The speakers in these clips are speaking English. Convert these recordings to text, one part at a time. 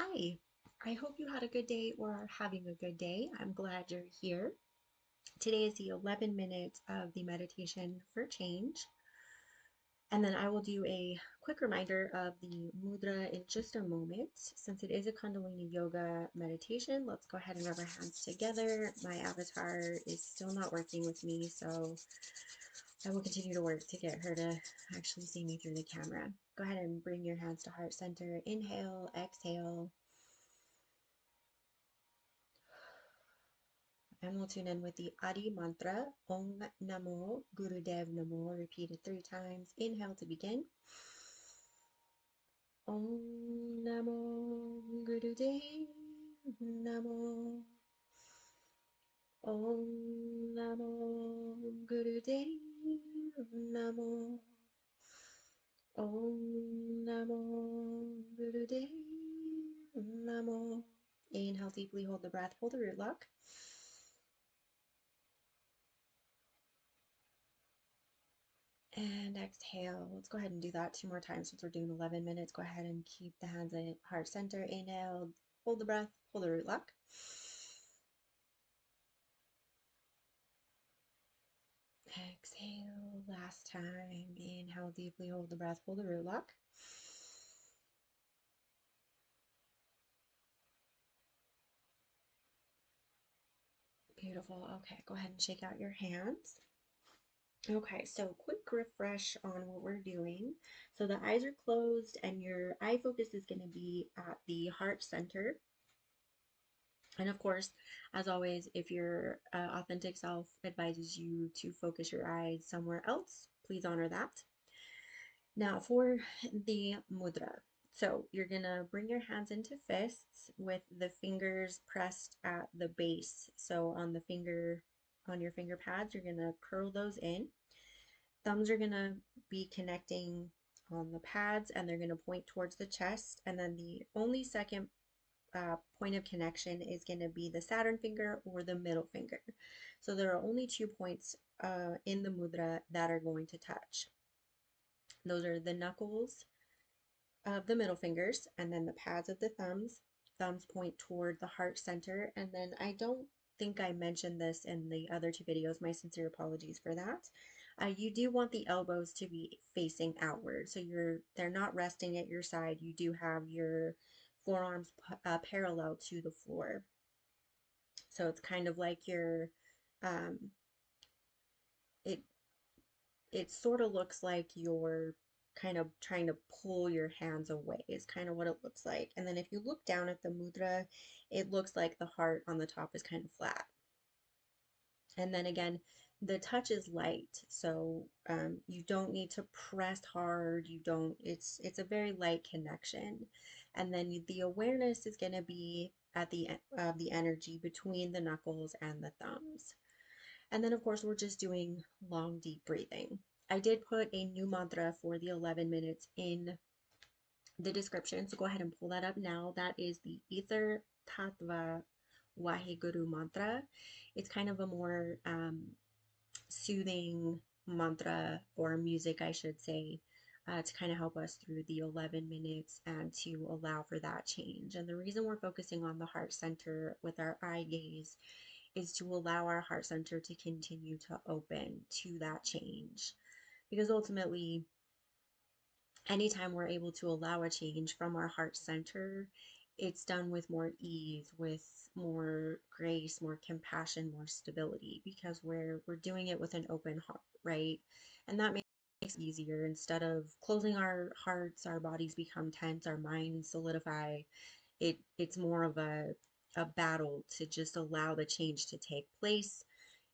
Hi, I hope you had a good day or are having a good day. I'm glad you're here. Today is the 11 minutes of the meditation for change. And then I will do a quick reminder of the mudra in just a moment. Since it is a Kundalini Yoga meditation, let's go ahead and rub our hands together. My avatar is still not working with me, so I will continue to work to get her to actually see me through the camera. Go ahead and bring your hands to heart center. Inhale, exhale. And we'll tune in with the Adi mantra, Om Namo Gurudev Namo, repeated 3 times. Inhale to begin. Om Namo Gurudev Namo. Om Namo Gurudev Namo. Om Namo Gurudev Namo. Inhale deeply, hold the breath, hold the root lock. And exhale. Let's go ahead and do that 2 more times since we're doing 11 minutes. Go ahead and keep the hands at heart center. Inhale, hold the breath, pull the root lock. Exhale, last time. Inhale deeply, hold the breath, pull the root lock. Beautiful. Okay, go ahead and shake out your hands. Okay, so quick refresh on what we're doing. So the eyes are closed and your eye focus is going to be at the heart center. And of course, as always, if your authentic self advises you to focus your eyes somewhere else, please honor that. Now, for the mudra. So you're going to bring your hands into fists with the fingers pressed at the base. So on your finger pads, you're going to curl those in. Thumbs are going to be connecting on the pads and they're going to point towards the chest. And then the only second point of connection is going to be the Saturn finger or the middle finger. So there are only 2 points in the mudra that are going to touch. Those are the knuckles of the middle fingers and then the pads of the thumbs. Thumbs point toward the heart center. And then I don't think I mentioned this in the other 2 videos. My sincere apologies for that. You do want the elbows to be facing outward. So they're not resting at your side. You do have your forearms parallel to the floor. So it's kind of like um, it it sort of looks like you're kind of trying to pull your hands away is kind of what it looks like. And then if you look down at the mudra, it looks like the heart on the top is kind of flat. And then again, the touch is light, so you don't need to press hard. You don't. It's a very light connection, and then the awareness is going to be at the of the energy between the knuckles and the thumbs. And then of course we're just doing long deep breathing. I did put a new mantra for the 11 minutes in the description, so go ahead and pull that up now. That is the Ether Tattva Waheguru mantra. It's kind of a more soothing mantra or music, I should say, to kind of help us through the 11 minutes and to allow for that change. And the reason we're focusing on the heart center with our eye gaze is to allow our heart center to continue to open to that change. Because ultimately, anytime we're able to allow a change from our heart center, it's done with more ease, with more grace, more compassion, more stability, because we're doing it with an open heart, right? And that makes it easier. Instead of closing our hearts, our bodies become tense, our minds solidify. It's more of a battle to just allow the change to take place.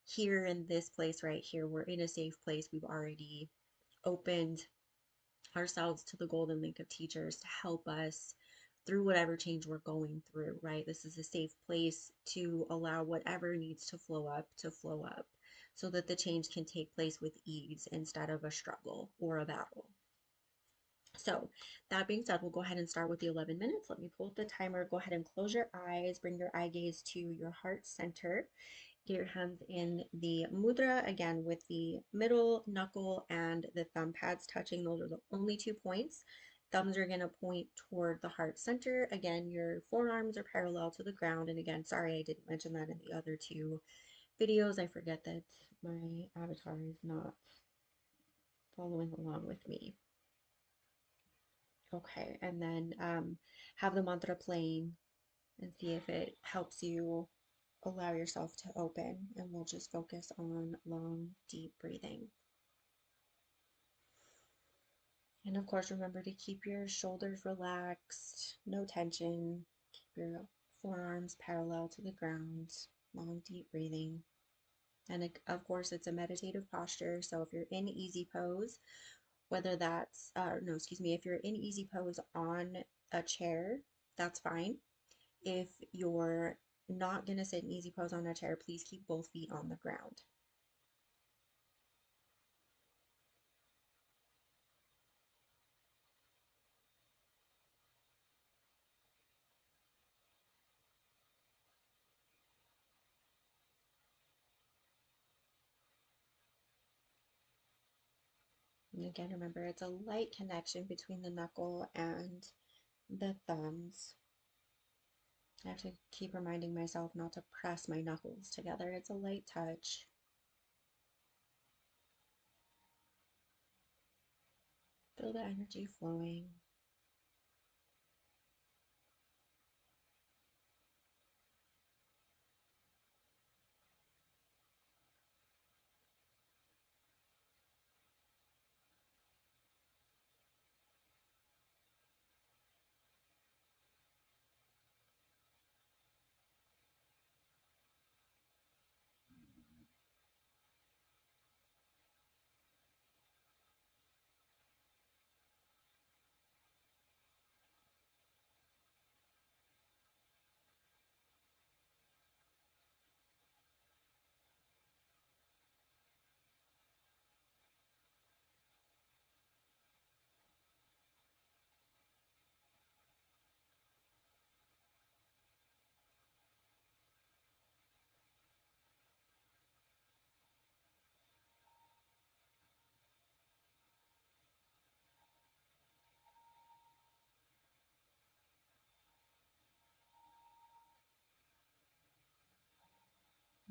Here in this place right here, we're in a safe place. We've already opened ourselves to the golden link of teachers to help us through whatever change we're going through, right? This is a safe place to allow whatever needs to flow up so that the change can take place with ease instead of a struggle or a battle. So that being said, we'll go ahead and start with the 11 minutes. Let me pull up the timer. Go ahead and close your eyes, bring your eye gaze to your heart center. Get your hands in the mudra again with the middle knuckle and the thumb pads touching. Those are the only 2 points. Thumbs are going to point toward the heart center. Again, your forearms are parallel to the ground. And again, sorry I didn't mention that in the other two videos. I forget that my avatar is not following along with me. Okay, and then have the mantra playing and see if it helps you allow yourself to open. And we'll just focus on long, deep breathing. And of course, remember to keep your shoulders relaxed, no tension. Keep your forearms parallel to the ground, long, deep breathing. And of course, it's a meditative posture. So if you're in easy pose, whether that's, no, excuse me, if you're in easy pose on a chair, that's fine. If you're not going to sit in easy pose on a chair, please keep both feet on the ground. And again, remember it's a light connection between the knuckle and the thumbs. I have to keep reminding myself not to press my knuckles together. It's a light touch. Feel the energy flowing.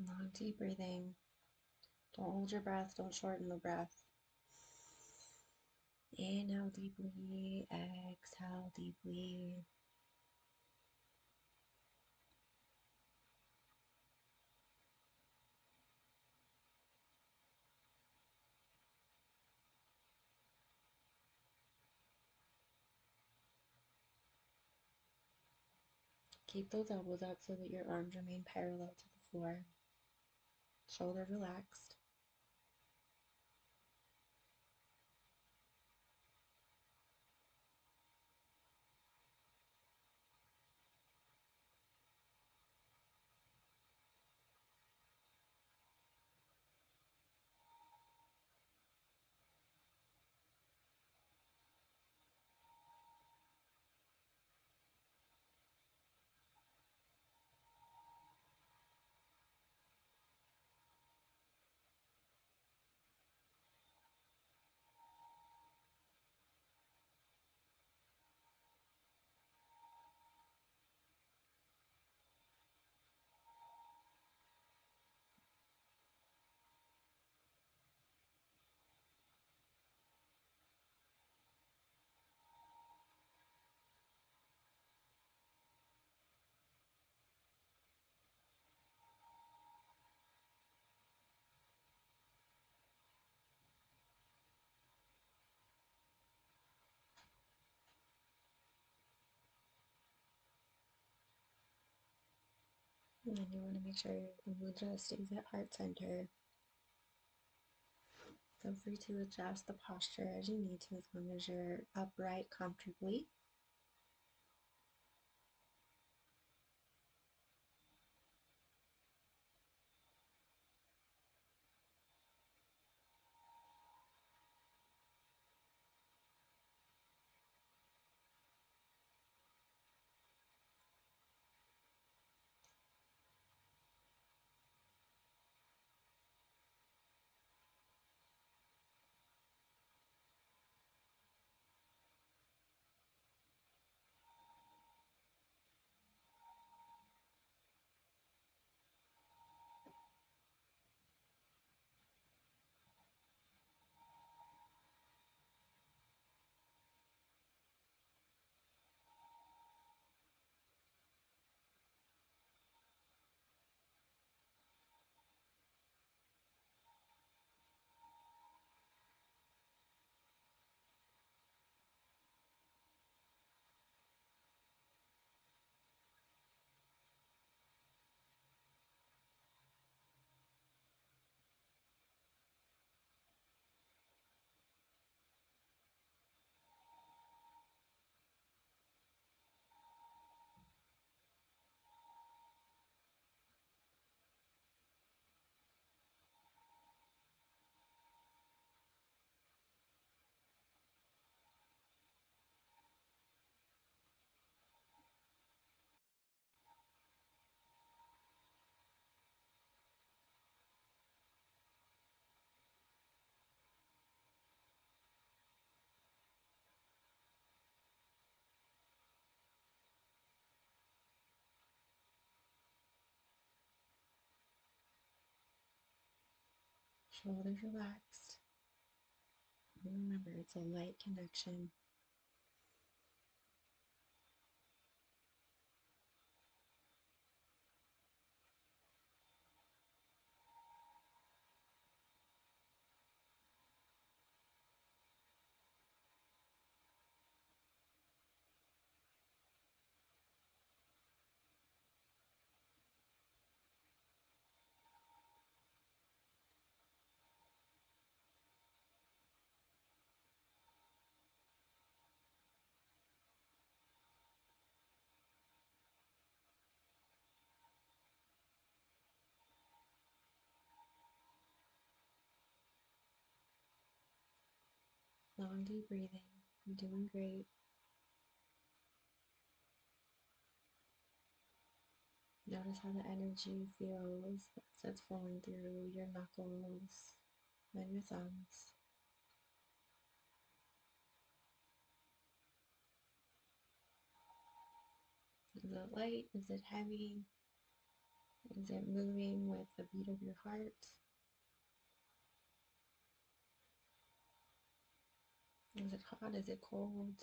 Long, deep breathing. Don't hold your breath. Don't shorten the breath. Inhale deeply. Exhale deeply. Keep those elbows up so that your arms remain parallel to the floor. Shoulders relaxed. And then you want to make sure the mudra stays at heart center. Feel free to adjust the posture as you need to as long as you're upright comfortably. Shoulders relaxed. Remember, it's a light connection. Long, deep breathing. You're doing great. Notice how the energy feels as it's flowing through your knuckles and your thumbs. Is it light? Is it heavy? Is it moving with the beat of your heart? Is it hot? Is it cold?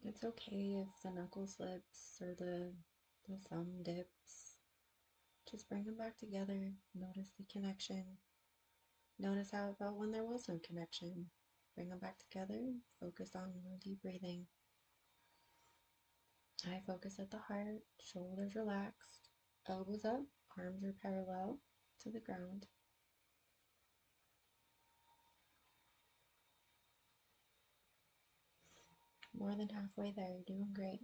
It's okay if the knuckle slips or the thumb dips. Just bring them back together. Notice the connection. Notice how it felt when there was no connection. Bring them back together. Focus on deep breathing. Eye focus at the heart. Shoulders relaxed. Elbows up. Arms are parallel to the ground. More than halfway there. You're doing great.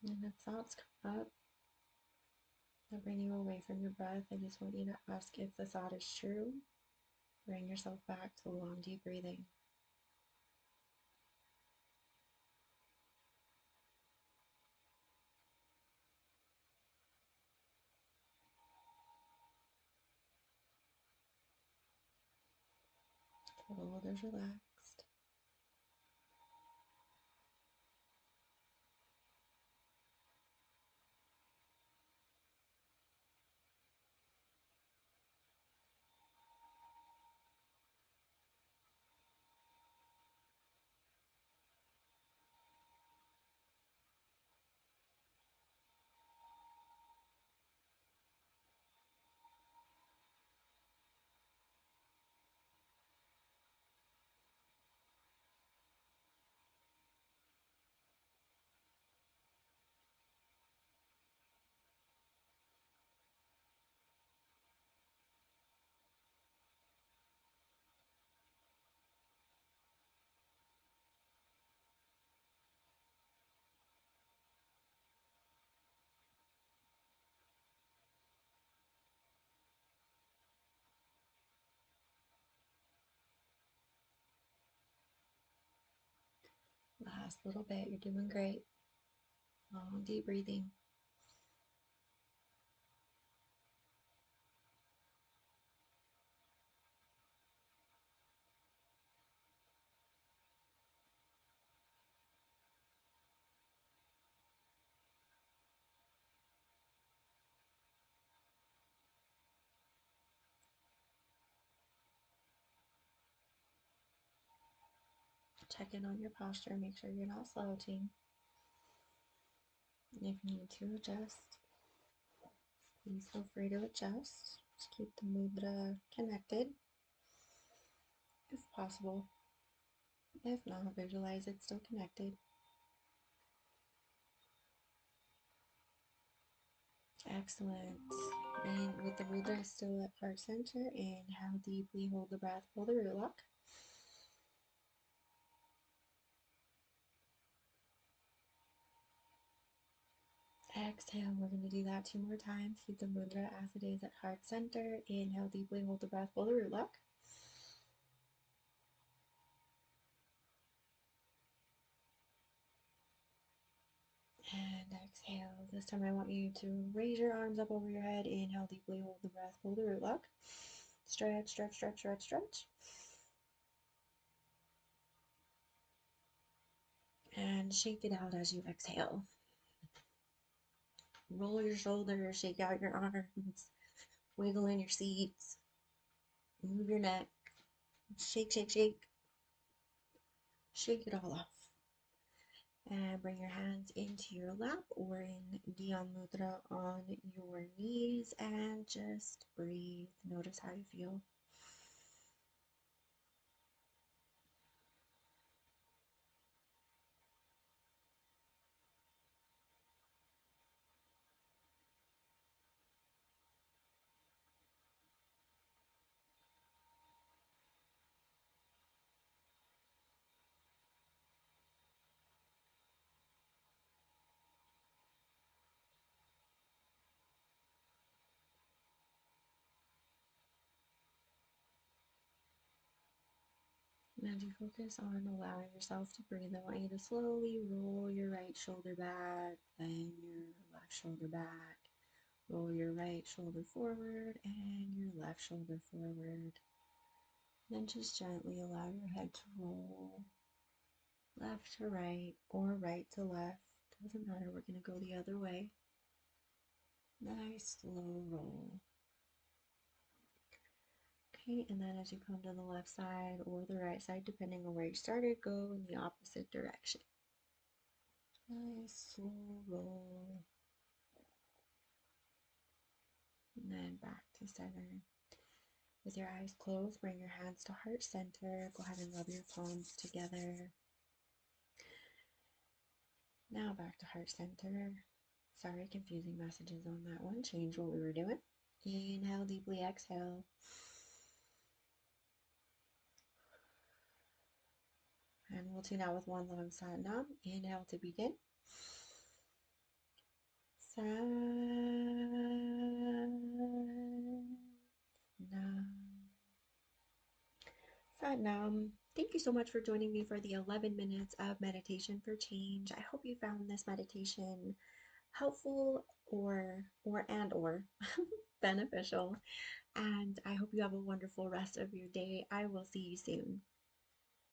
And if thoughts come up that bring you away from your breath, I just want you to ask if the thought is true. Bring yourself back to long, deep breathing. Shoulders relaxed. Last little bit. You're doing great. Long, deep breathing. Check in on your posture. Make sure you're not slouching. And if you need to adjust, please feel free to adjust. Just keep the mudra connected if possible. If not, visualize it's still connected. Excellent. And with the mudra still at heart center, inhale deeply, hold the breath, pull the root lock. exhale. We're going to do that 2 more times. Keep the mudra as it is at heart center. Inhale deeply, hold the breath, pull the root lock. And exhale. This time I want you to raise your arms up over your head. Inhale deeply, hold the breath, pull the root lock. Stretch, stretch, stretch, stretch, stretch. And shake it out as you exhale. Roll your shoulders, shake out your arms, wiggle in your seats, move your neck, shake, shake, shake. Shake it all off. And bring your hands into your lap or in Dhyan Mudra on your knees and just breathe. Notice how you feel. And as you focus on allowing yourself to breathe, I want you to slowly roll your right shoulder back, then your left shoulder back. Roll your right shoulder forward and your left shoulder forward. Then just gently allow your head to roll left to right or right to left. Doesn't matter, we're going to go the other way. Nice slow roll. Okay, and then as you come to the left side or the right side, depending on where you started, go in the opposite direction. Nice slow roll. And then back to center. With your eyes closed, bring your hands to heart center. Go ahead and rub your palms together. Now back to heart center. Sorry, confusing messages on that one. Change what we were doing. Inhale deeply, exhale. And we'll tune out with one long Sat Nam. Inhale to begin. Sat Nam. Sat Nam. Thank you so much for joining me for the 11 minutes of meditation for change. I hope you found this meditation helpful or beneficial. And I hope you have a wonderful rest of your day. I will see you soon.